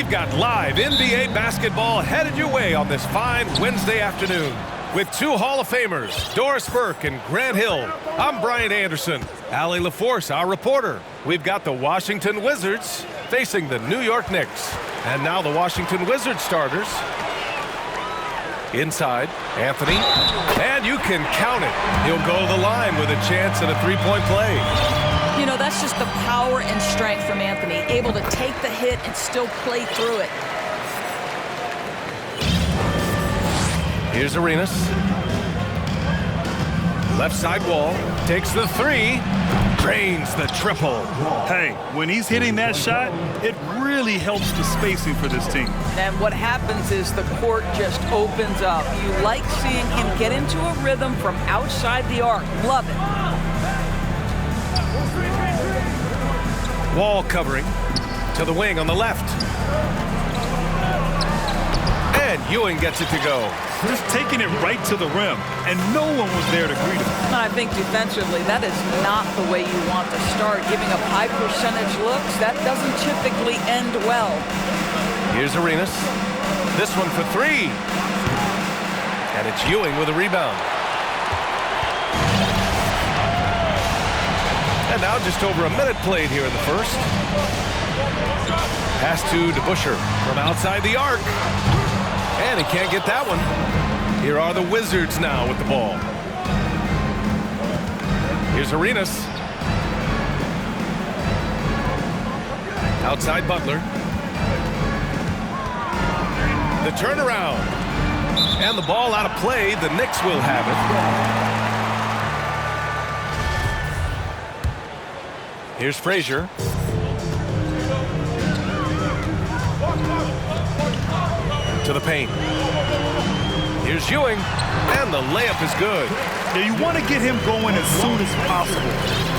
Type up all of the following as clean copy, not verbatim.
We've got live NBA basketball headed your way on this fine Wednesday afternoon. With two Hall of Famers, Doris Burke and Grant Hill, I'm Brian Anderson. Allie LaForce, our reporter. We've got the Washington Wizards facing the New York Knicks. And now the Washington Wizards starters. Inside, Anthony. And you can count it. He'll go to the line with a chance at a three-point play. You know, that's just the power and strength from Anthony, able to take the hit and still play through it. Here's Arenas. Left side wall. Takes the three. Drains the triple. Hey, when he's hitting that shot, it really helps the spacing for this team. And what happens is the court just opens up. You like seeing him get into a rhythm from outside the arc. Love it. Wall covering to the wing on the left. And Ewing gets it to go. Just taking it right to the rim, and no one was there to greet him. I think defensively, that is not the way you want to start. Giving up high percentage looks, that doesn't typically end well. Here's Arenas. This one for three. And it's Ewing with a rebound. And now just over a minute played here in the first. Pass to DeBusschere from outside the arc. And he can't get that one. Here are the Wizards now with the ball. Here's Arenas. Outside Butler. The turnaround. And the ball out of play. The Knicks will have it. Here's Frazier. To the paint. Here's Ewing, and the layup is good. Yeah, you want to get him going as soon as possible.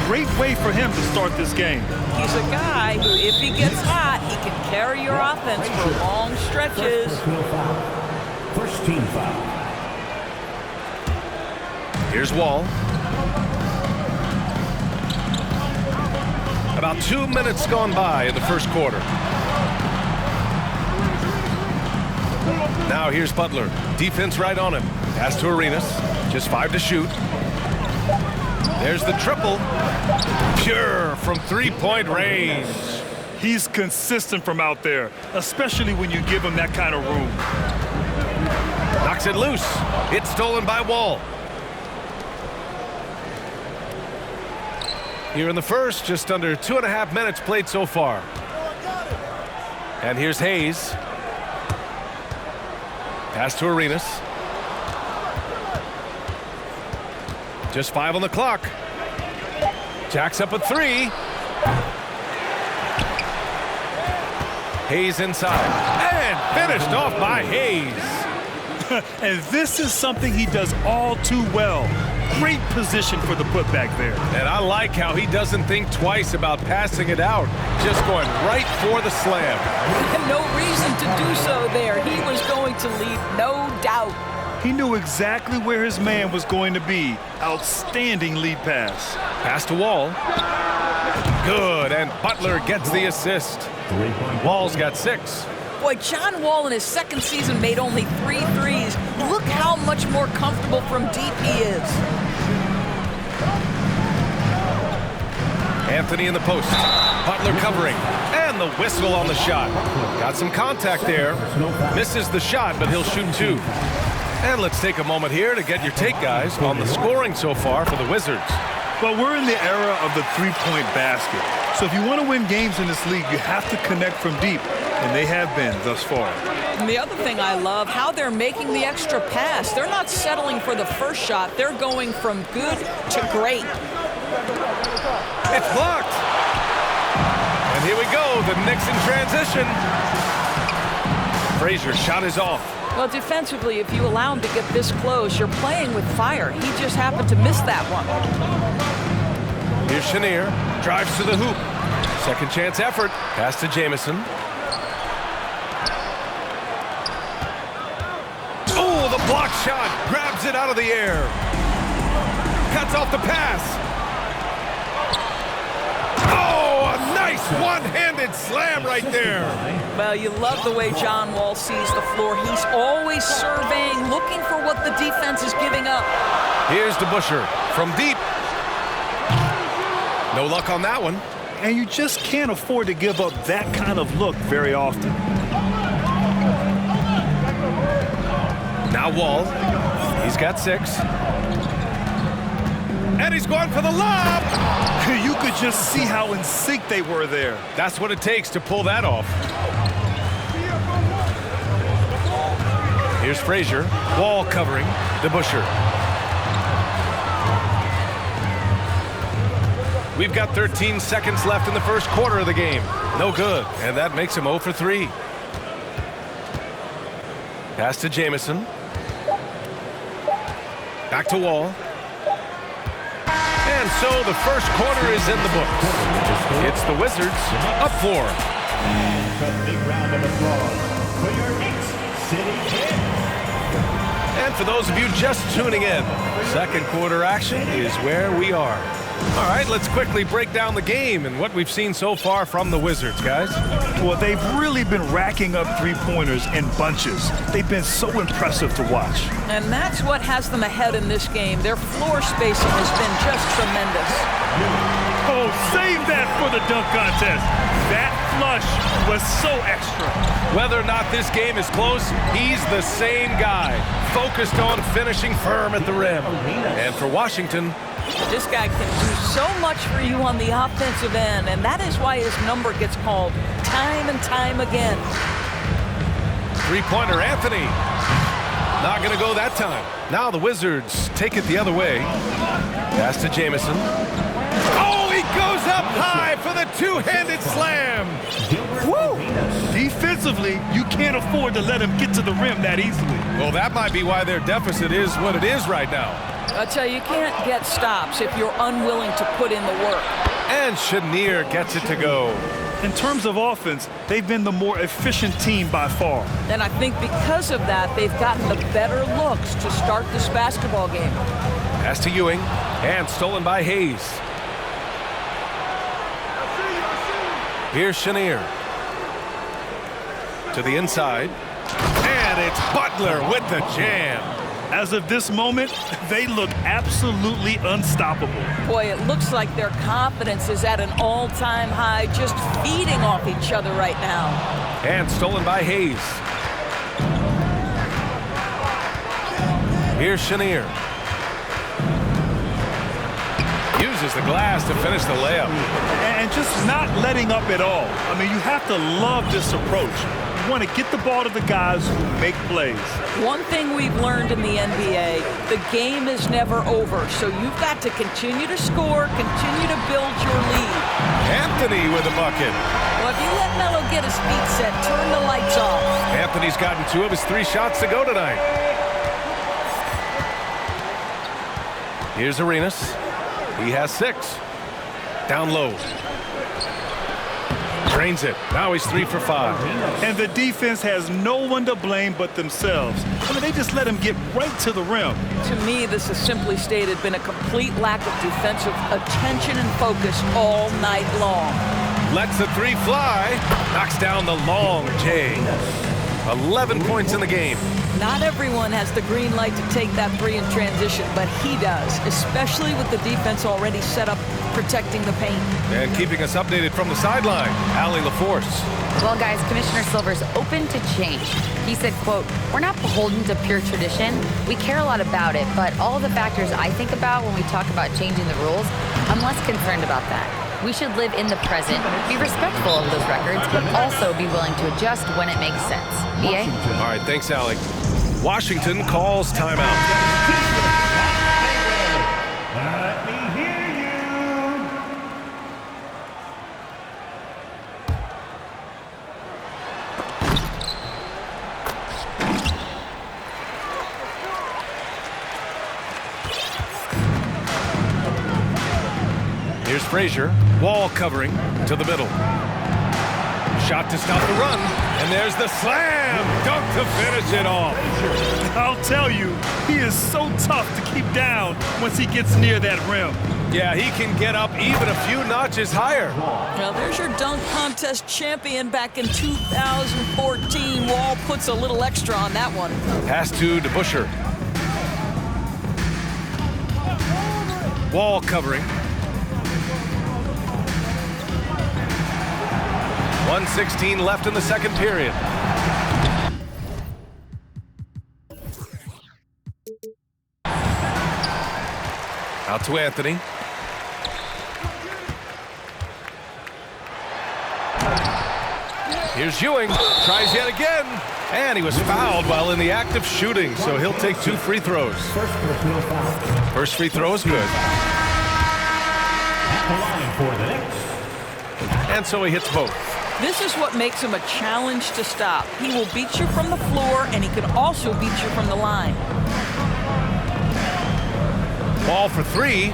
Great way for him to start this game. He's a guy who, if he gets hot, he can carry your offense for long stretches. First team foul. Here's Wall. About 2 minutes gone by in the first quarter. Now here's Butler. Defense right on him. Pass to Arenas. Just 5 to shoot. There's the triple. Pure from three-point range. He's consistent from out there, especially when you give him that kind of room. Knocks it loose. It's stolen by Wall. Here in the first, just under 2.5 minutes played so far. And here's Hayes. Pass to Arenas. Just 5 on the clock. Jacks up a three. Hayes inside. And finished off by Hayes. And this is something he does all too well. Great position for the putback there. And I like how he doesn't think twice about passing it out. Just going right for the slam. No reason to do so there. He was going to leave, no doubt. He knew exactly where his man was going to be. Outstanding lead pass. Pass to Wall. Good, and Butler gets the assist. Wall's got 6. Boy, John Wall in his second season made only 3 threes. Look how much more comfortable from deep he is. Anthony in the post. Butler covering. And the whistle on the shot. Got some contact there. Misses the shot, but he'll shoot 2. And let's take a moment here to get your take, guys, on the scoring so far for the Wizards. Well, we're in the era of the three-point basket. So if you want to win games in this league, you have to connect from deep. And they have been thus far. And the other thing I love, how they're making the extra pass. They're not settling for the first shot. They're going from good to great. It's blocked. And here we go, the Knicks in transition. Frazier's shot is off. Well, defensively, if you allow him to get this close, you're playing with fire. He just happened to miss that one. Here's Chenier. Drives to the hoop. Second chance effort. Pass to Jamison. Oh, the block shot. Grabs it out of the air. Cuts off the pass. Oh, a nice one-handed slam right there. Well, you love the way John Wall sees the floor. He's always surveying, looking for what the defense is giving up. Here's DeBusschere from deep. No luck on that one. And you just can't afford to give up that kind of look very often. Now Wall. He's got 6. And he's going for the lob. You could just see how in sync they were there. That's what it takes to pull that off. Here's Frazier. Wall covering DeBusschere. We've got 13 seconds left in the first quarter of the game. No good. And that makes him 0 for 3. Pass to Jamison. Back to Wall. And so the first quarter is in the books. It's the Wizards up 4. A big round of applause for your Knicks City Kid. And for those of you just tuning in, second quarter action is where we are. All right, let's quickly break down the game and what we've seen so far from the Wizards, guys. Well, they've really been racking up three-pointers in bunches. They've been so impressive to watch. And that's what has them ahead in this game. Their floor spacing has been just tremendous. Oh, save that for the dunk contest. That flush was so extra. Whether or not this game is close, he's the same guy, focused on finishing firm at the rim. And for Washington, this guy can do so much for you on the offensive end, and that is why his number gets called time and time again. three-pointer Anthony. Not going to go that time. Now the Wizards take it the other way. Pass to Jamison. Oh, he goes up high for the two-handed slam. Woo! Defensively, you can't afford to let him get to the rim that easily. Well, that might be why their deficit is what it is right now. I tell you, you can't get stops if you're unwilling to put in the work. And Chenier gets it to go. In terms of offense, they've been the more efficient team by far. And I think because of that, they've gotten the better looks to start this basketball game. Pass to Ewing, and stolen by Hayes. Here's Chenier. To the inside. And it's Butler with the jam. As of this moment, they look absolutely unstoppable. Boy, it looks like their confidence is at an all-time high, just feeding off each other right now. And stolen by Hayes. Here's Chenier. Uses the glass to finish the layup. And just not letting up at all. I mean, you have to love this approach. You want to get the ball to the guys who make plays. One thing we've learned in the NBA, the game is never over, so you've got to continue to score, continue to build your lead. Anthony with a bucket. Well, if you let Melo get his feet set, turn the lights off. Anthony's gotten 2 of his 3 shots to go tonight. Here's Arenas. He has 6. Down low. Drains it. Now he's 3 for 5. And the defense has no one to blame but themselves. I mean, they just let him get right to the rim. To me, this has simply stated been a complete lack of defensive attention and focus all night long. Lets the 3 fly. Knocks down the long J. 11 points in the game. Not everyone has the green light to take that 3 in transition, but he does, especially with the defense already set up protecting the paint. And keeping us updated from the sideline, Allie LaForce. Well, guys, Commissioner Silver's open to change. He said, quote, "We're not beholden to pure tradition. We care a lot about it, but all the factors I think about when we talk about changing the rules, I'm less concerned about that. We should live in the present, be respectful of those records, but also be willing to adjust when it makes sense." EA? All right, thanks, Allie. Washington calls timeout. Let me hear you. Here's Frazier. Wall covering to the middle. Shot to stop the run. And there's the slam. Dunk to finish it off. I'll tell you, he is so tough to keep down once he gets near that rim. Yeah, he can get up even a few notches higher. Now, there's your dunk contest champion back in 2014. Wall puts a little extra on that one. Pass to DeBusschere. Wall covering. 1:16 left in the second period. Out to Anthony. Here's Ewing. Tries yet again. And he was fouled while in the act of shooting, so he'll take 2 free throws. First free throw is good. And so he hits both. This is what makes him a challenge to stop. He will beat you from the floor, and he can also beat you from the line. Ball for 3.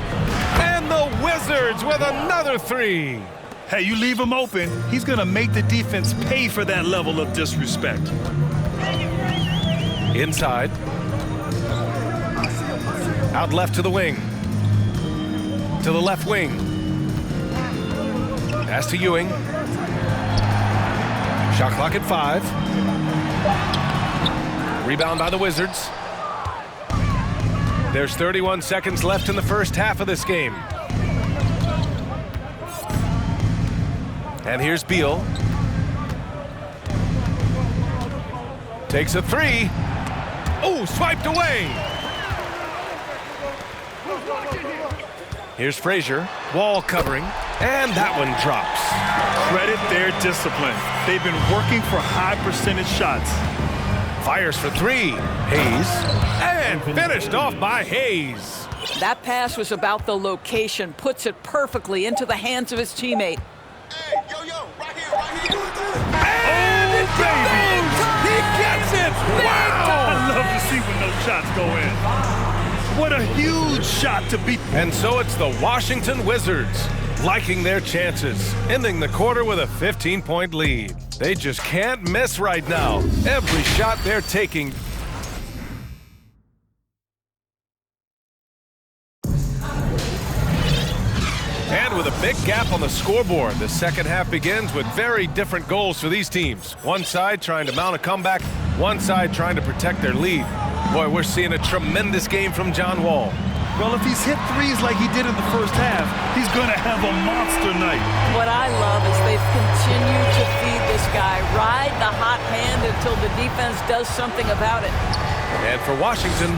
And the Wizards with another 3. Hey, you leave him open, he's going to make the defense pay for that level of disrespect. Inside. Out left to the wing. To the left wing. Pass to Ewing. Shot clock at 5. Rebound by the Wizards. There's 31 seconds left in the first half of this game. And here's Beal. Takes a 3. Oh, swiped away. Here's Frazier. Wall covering. And that one drops. Credit their discipline. They've been working for high percentage shots. Fires for 3. Hayes. And finished off by Hayes. That pass was about the location. Puts it perfectly into the hands of his teammate. And it goes! He gets it! Wow! I love to see when those shots go in. What a huge shot to beat. And so it's the Washington Wizards liking their chances, ending the quarter with a 15-point lead. They just can't miss right now. Every shot they're taking. And with a big gap on the scoreboard, the second half begins with very different goals for these teams. One side trying to mount a comeback, one side trying to protect their lead. Boy, we're seeing a tremendous game from John Wall. Well, if he's hit threes like he did in the first half, he's going to have a monster night. What I love is they've continued to feed this guy. Ride the hot hand until the defense does something about it. And for Washington,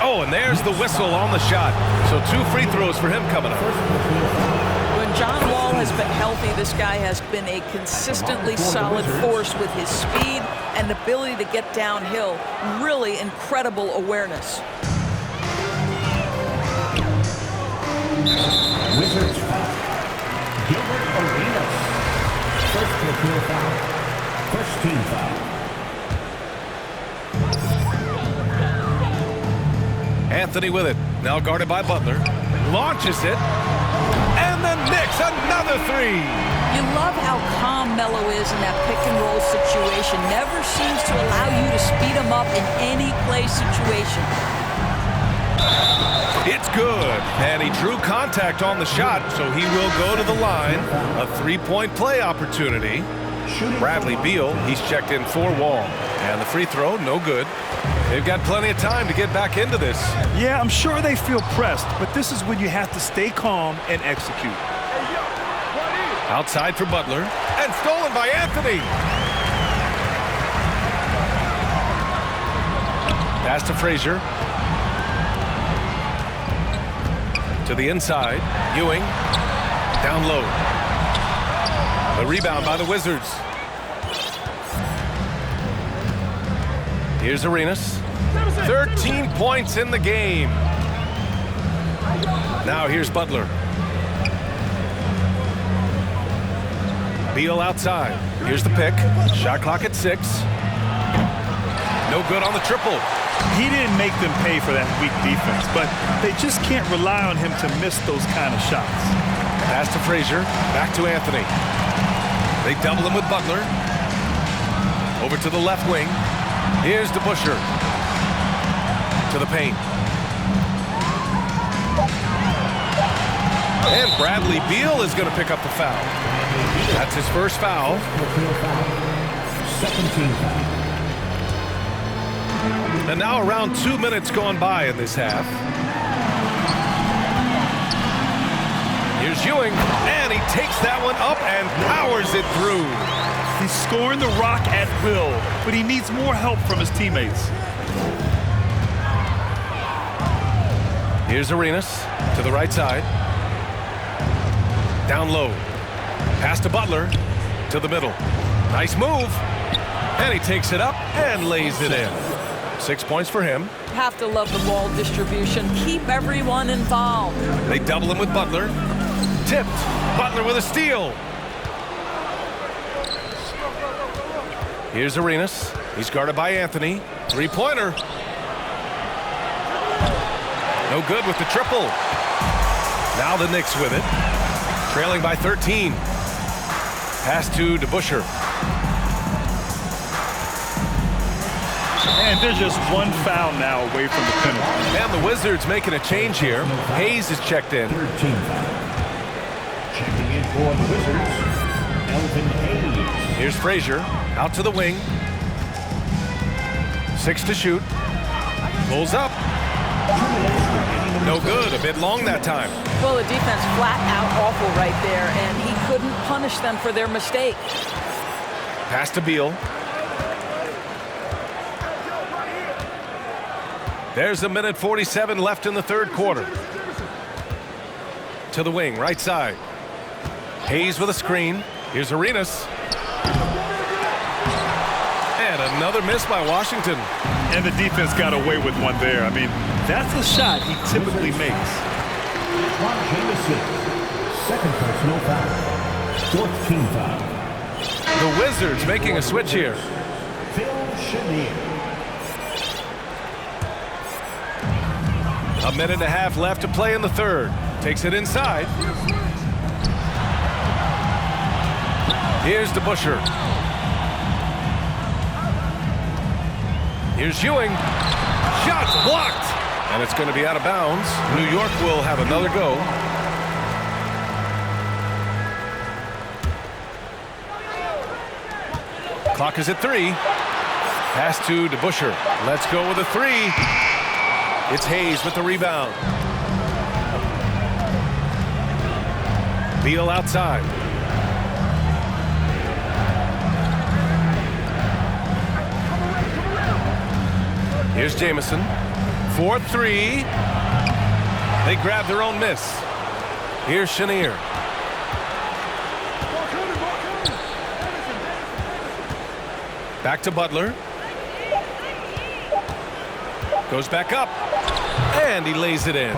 oh, and there's the whistle on the shot. So 2 free throws for him coming up. When John Wall has been healthy, this guy has been a consistently solid force with his speed and ability to get downhill. Really incredible awareness. Wizards foul. Gilbert Arenas. First personal foul. First team foul. Anthony with it. Now guarded by Butler. Launches it. And the Knicks another 3. You love how calm Melo is in that pick-and-roll situation. Never seems to allow you to speed him up in any play situation. It's good. And he drew contact on the shot, so he will go to the line. A 3-point play opportunity. Bradley Beal, he's checked in for Wall. And the free throw, no good. They've got plenty of time to get back into this. Yeah, I'm sure they feel pressed, but this is when you have to stay calm and execute. Outside for Butler. And stolen by Anthony. Pass to Frazier. To the inside. Ewing. Down low. The rebound by the Wizards. Here's Arenas. 13 points in the game. Now here's Butler. Beal outside. Here's the pick. Shot clock at 6. No good on the triple. He didn't make them pay for that weak defense, but they just can't rely on him to miss those kind of shots. Pass to Frazier. Back to Anthony. They double him with Butler. Over to the left wing. Here's And Bradley Beal is going to pick up the foul. That's his first foul. Second team foul. And now around 2 minutes gone by in this half. Here's Ewing, and he takes that one up and powers it through. He's scoring the rock at will, but he needs more help from his teammates. Here's Arenas to the right side. Down low. Pass to Butler. To the middle. Nice move. And he takes it up and lays it in. 6 points for him. Have to love the ball distribution. Keep everyone involved. They double him with Butler. Tipped. Butler with a steal. Here's Arenas. He's guarded by Anthony. Three-pointer. No good with the triple. Now the Knicks with it. Trailing by 13. Pass to DeBusschere. And there's just one foul now away from the penalty. And the Wizards making a change here. Hayes is checked in. Third team foul. Checking in for the Wizards, Elvin Hayes. Here's Frazier. Out to the wing. 6 to shoot. Pulls up. No good. A bit long that time. Well, the defense flat out awful right there, and he couldn't punish them for their mistake. Pass to Beal. There's a minute 47 left in the third quarter. To the wing, right side. Hayes with a screen. Here's Arenas. And another miss by Washington. And the defense got away with one there. I mean, that's a shot he typically makes. Ron Jameson, second personal foul. Fourth team foul. The Wizards making a switch here. Phil Chenier. A minute and a half left to play in the third. Takes it inside. Here's DeBusschere. Here's Ewing. Shots blocked. And it's going to be out of bounds. New York will have another go. Clock is at 3. Pass to DeBusschere. Let's go with a 3. It's Hayes with the rebound. Beal outside. Here's Jameson. 4-3. They grab their own miss. Here's Chenier. Back to Butler. Goes back up. And he lays it in.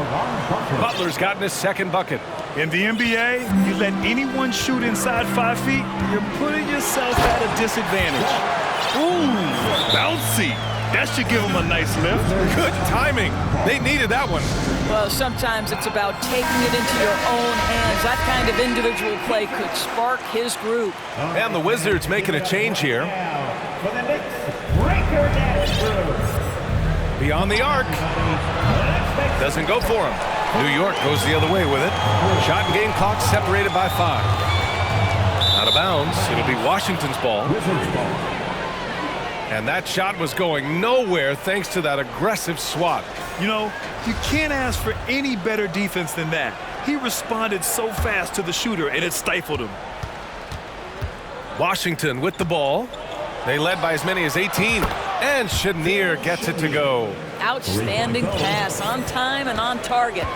Butler's gotten his second bucket. In the NBA, you let anyone shoot inside 5 feet, you're putting yourself at a disadvantage. Ooh, bouncy. That should give him a nice lift. Good timing. They needed that one. Well, sometimes it's about taking it into your own hands. That kind of individual play could spark his group. And the Wizards making a change here. For the Knicks, Breaker Nashville. Beyond the arc. Doesn't go for him. New York goes the other way with it. Shot and game clock separated by 5. Out of bounds. It'll be Washington's ball. Wizards ball. And that shot was going nowhere thanks to that aggressive swat. You know, you can't ask for any better defense than that. He responded so fast to the shooter, and it stifled him. Washington with the ball. They led by as many as 18. And Chenier gets it to go. Outstanding pass, on time and on target.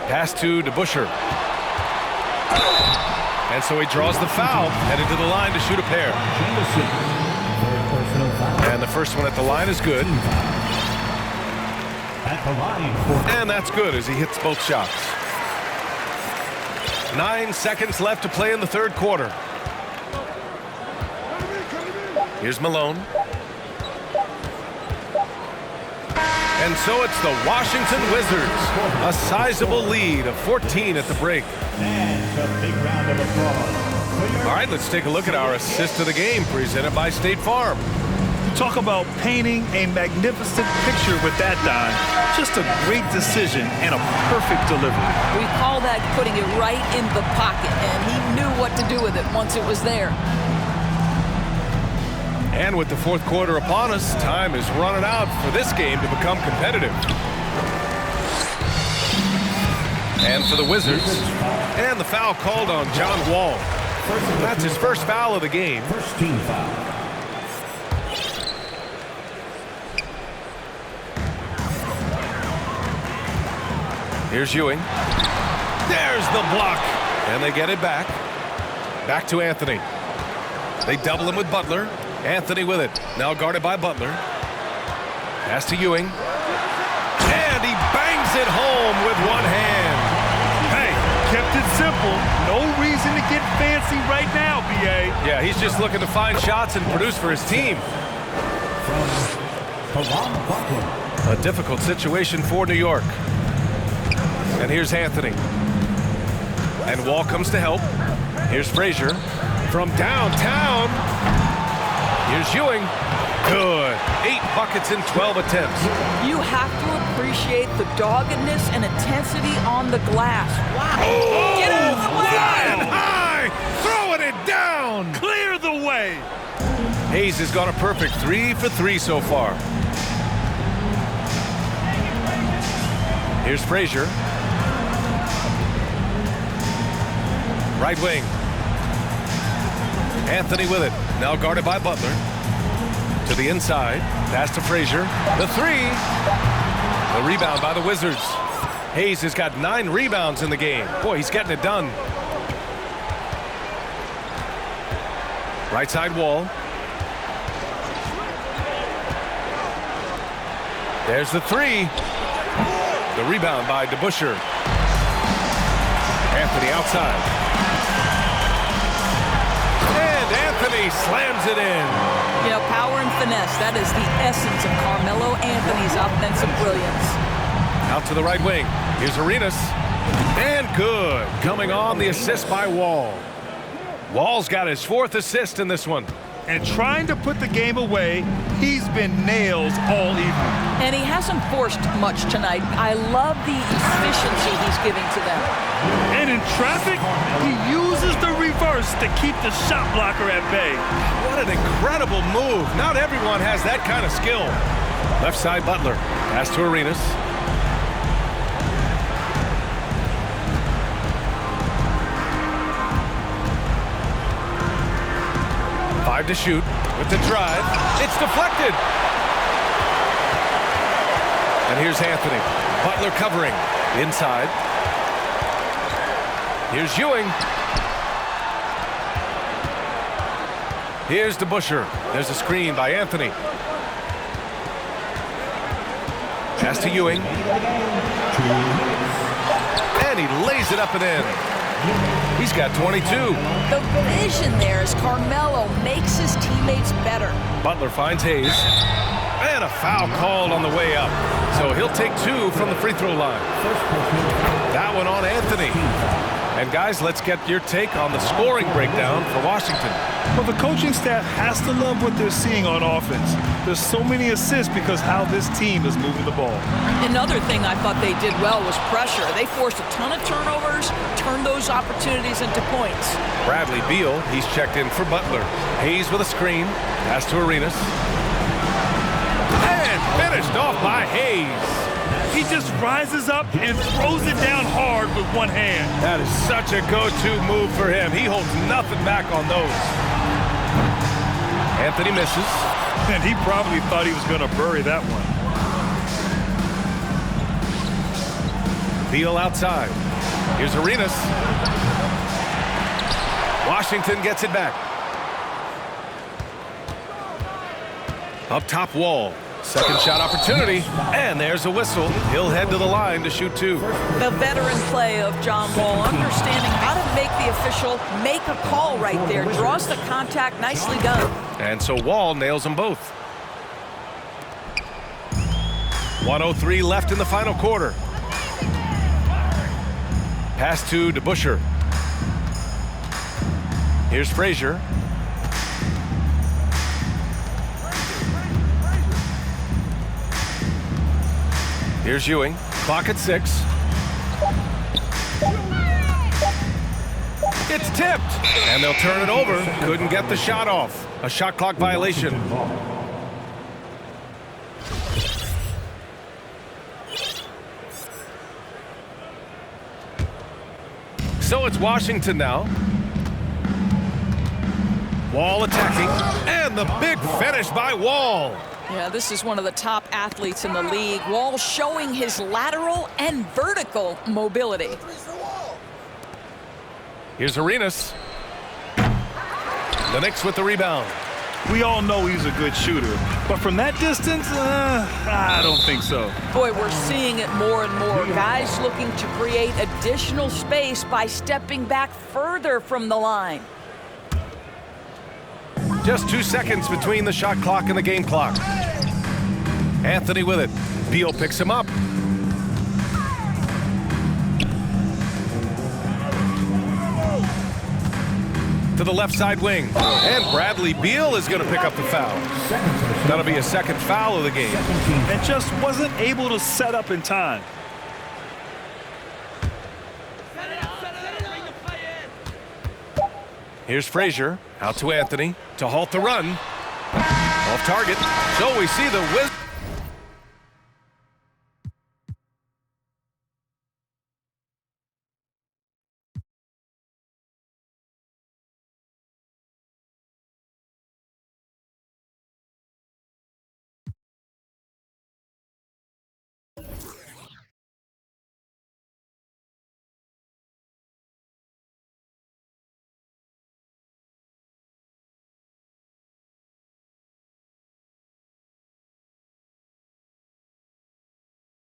Pass to DeBusschere. And so he draws the foul, headed to the line to shoot a pair. Jameson, third personal foul. And the first one at the line is good. At the line for And that's good as he hits both shots. 9 seconds left to play in the third quarter. Here's Malone. And so it's the Washington Wizards. A sizable lead of 14 at the break. and a big round of applause. For your All right, let's take a look at our assist of the game presented by State Farm. Talk about painting a magnificent picture with that dive. Just a great decision and a perfect delivery. We call that putting it right in the pocket, and he knew what to do with it once it was there. And with the fourth quarter upon us, time is running out for this game to become competitive. And for the Wizards, and the foul called on John Wall. That's his first foul of the game. First team foul. Here's Ewing. There's the block. And they get it back. Back to Anthony. They double him with Butler. Anthony with it. Now guarded by Butler. Pass to Ewing. And he bangs it home with one hand. Hey, kept it simple. No reason to get fancy right now, B.A. Yeah, he's just looking to find shots and produce for his team. Caron Butler. A difficult situation for New York. And here's Anthony. And Wall comes to help. Here's Frazier from downtown. Here's Ewing. Good. 8 buckets in 12 attempts. You have to appreciate the doggedness and intensity on the glass. Wow. Oh, Get out of the way! flying high, throwing it down. Clear the way. Hayes has got a perfect 3 for 3 so far. Here's Frazier. Right wing. Anthony with it. Now guarded by Butler. To the inside. Pass to Frazier. The 3. The rebound by the Wizards. Hayes has got 9 rebounds in the game. Boy, he's getting it done. Right side Wall. There's the 3. The rebound by DeBusschere. Anthony outside. And Anthony slams it in. You know, power and finesse, that is the essence of Carmelo Anthony's offensive brilliance. Out to the right wing. Here's Arenas. And good. Coming on the assist by Wall. Wall's got his 4th assist in this one. And trying to put the game away, he's been nails all evening. And he hasn't forced much tonight. I love the efficiency he's giving to them. And in traffic, he uses the reverse to keep the shot blocker at bay. What an incredible move. Not everyone has that kind of skill. Left side Butler. Pass to Arenas. Five to shoot with the drive. It's deflected. And here's Anthony. Butler covering. Inside. Here's Ewing. Here's DeBusschere. There's a screen by Anthony. Pass to Ewing. And he lays it up and in. He's got 22. The vision there as Carmelo makes his teammates better. Butler finds Hayes. And a foul called on the way up. So he'll take 2 from the free throw line. That one on Anthony. And guys, let's get your take on the scoring breakdown for Washington. Well, the coaching staff has to love what they're seeing on offense. There's so many assists because how this team is moving the ball. Another thing I thought they did well was pressure. They forced a ton of turnovers, turned those opportunities into points. Bradley Beal, he's checked in for Butler. Hayes with a screen. Pass to Arenas. And finished off by Hayes. He just rises up and throws it down hard with one hand. That is such a go-to move for him. He holds nothing back on those. Anthony misses. And he probably thought he was going to bury that one. Beal outside. Here's Arenas. Washington gets it back. Up top Wall. Second shot opportunity, and there's a whistle. He'll head to the line to shoot 2. The veteran play of John Wall, understanding how to make the official make a call right there. Draws the contact, nicely done. And so Wall nails them both. 1:03 left in the final quarter. Pass to DeBusschere. Here's Frazier. Here's Ewing. Clock at 6. It's tipped, and they'll turn it over. Couldn't get the shot off. A shot clock violation. So it's Washington now. Wall attacking, and the big finish by Wall. Yeah, this is one of the top athletes in the league. Wall showing his lateral and vertical mobility. Here's Arenas. The Knicks with the rebound. We all know he's a good shooter, but from that distance, I don't think so. Boy, we're seeing it more and more. Guys looking to create additional space by stepping back further from the line. Just 2 seconds between the shot clock and the game clock. Anthony with it. Beal picks him up. To the left side wing. And Bradley Beal is going to pick up the foul. That'll be a second foul of the game. And just wasn't able to set up in time. Here's Frazier. Out to Anthony to halt the run. Off target. So we see the Wizards.